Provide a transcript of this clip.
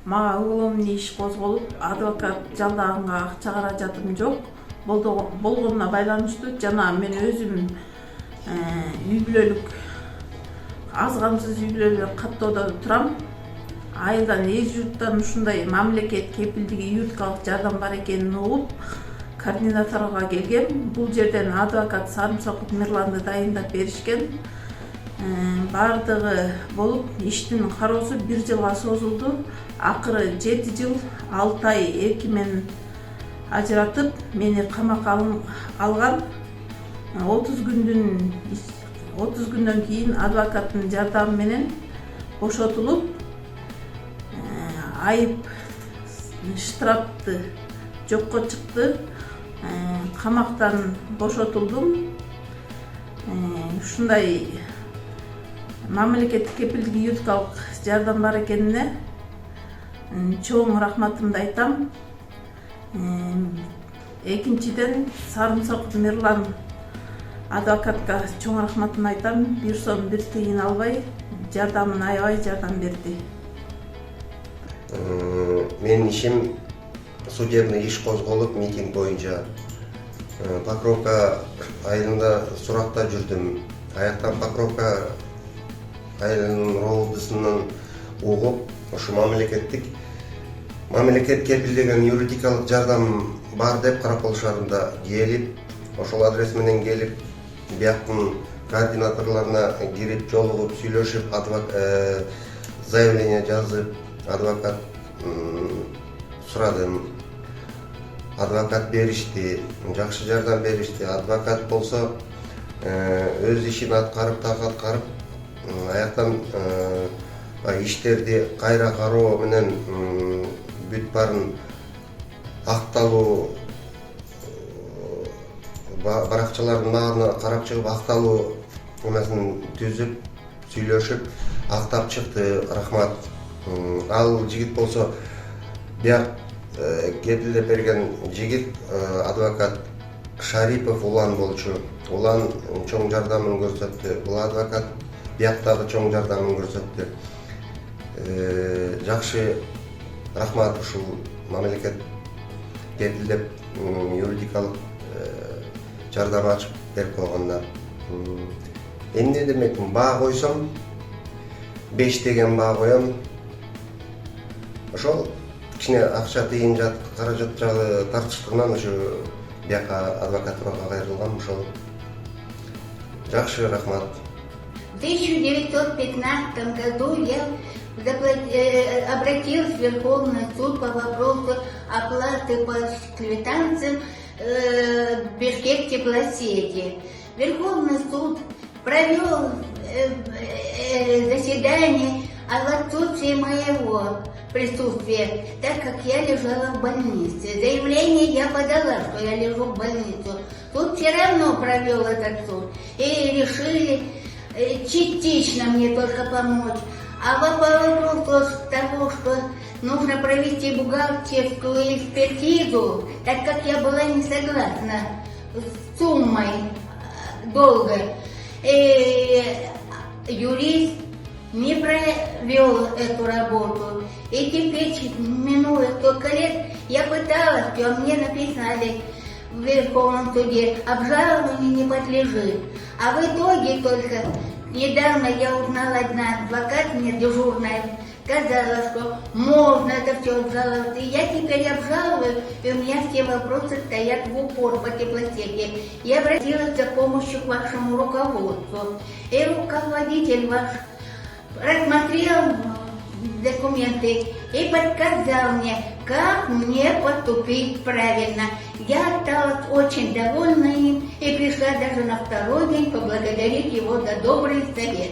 Мага уголовный иш козголуп, адвокат жалдаганга акча каражатым жок болгонуна байланыштуу жана мен өзүм үй бүлөлүк аз камсыз үй бүлөлүк каттоодо турам. Айылдан эл журттан ушундай мамлекет кепилдиги юридикалык жардам бар экенин угуп, координаторго келгем. Бул жерден адвокат Сарымсаков Мирланды дайындап беришкен. Бардыгы болуп иштин кароосу 1 жылга созулду. Акыры 7 жыл 6 ай эркимен ажыратып, мени камакка алган. 30 күндөн кийин адвокаттын жардамы менен бошотулуп, айып штрафты жокко чыкты. Камактан бошотулдум. Ушундай мамлекеттик кепилдиги юридикалык жардам бар экенине чоң рахматымды айтам. Экинчиден Сарымсаков Мирлан адвокатка чоң рахматымды айтам. Бир сом бир тыйын албай, жардамын аябай жардам берди. Менин ишим судебный иш козголуп, митинг боюнча Покровка айылында суракта жүрдүм. Аяктан Покровка айылынын ровдусунан угуп, ошо мамлекет кепилдеген юридикалык жардам бар деп караколшарында келип, ошол адрес менен келип, бияктын координаторлоруна кирип, жолугуп, сүйлөшүп, заявление жазып, адвокат сурадым. Адвокат беришти, жакшы жардам беришти. Адвокат болсо өз ишин аткарып, аяктан иштерди кайра кароо менен бүт барын акталуу, баракчалардын баарына карап чыгып акталуу эмесин түзүп, сүйлөшүп, актап чыкты. Рахмат. Ал жигит болсо бияк кепилдеп берген жигит адвокат Шарипов Улан болчу. Улан чоң жардамын көрсөттү. Бул адвокат бияктагы чоң жардамын көрсөттү. Жакшы, рахмат ушул мамлекет кепилдеп юридикалык жардам ачып берип койгонуна. Эмне демекмин, баа койсом 5 деген баа коем. Ошол кичине акча тыйын каражат жагы тартыштыгынан ушу бияка адвокатурага кайрылгам. Ошол жакшы, рахмат. В 1915 году я обратилась в Верховный суд по вопросу оплаты по квитанциям Бишкек-теплосети. Верховный суд провел заседание в отсутствии моего присутствия, так как я лежала в больнице. Заявление я подала, что я лежу в больницу. Суд все равно провел этот суд и решили частично мне только помочь. А по вопросу того, что нужно провести бухгалтерскую экспертизу, так как я была не согласна с суммой долга, юрист не провел эту работу. И теперь, минуло столько лет, я пыталась, что мне написали в Верховном суде, обжалованию не подлежит. А в итоге только недавно я узнала, одна адвокат мне дежурная сказала, что можно это все обжаловать. И я теперь обжалую, и у меня все вопросы стоят в упор по теплосети. Я обратилась за помощью к вашему руководству. И руководитель ваш рассмотрел документы и подсказал мне, как мне поступить правильно. Я осталась очень довольна им и пришла даже на второй день поблагодарить его за добрый совет.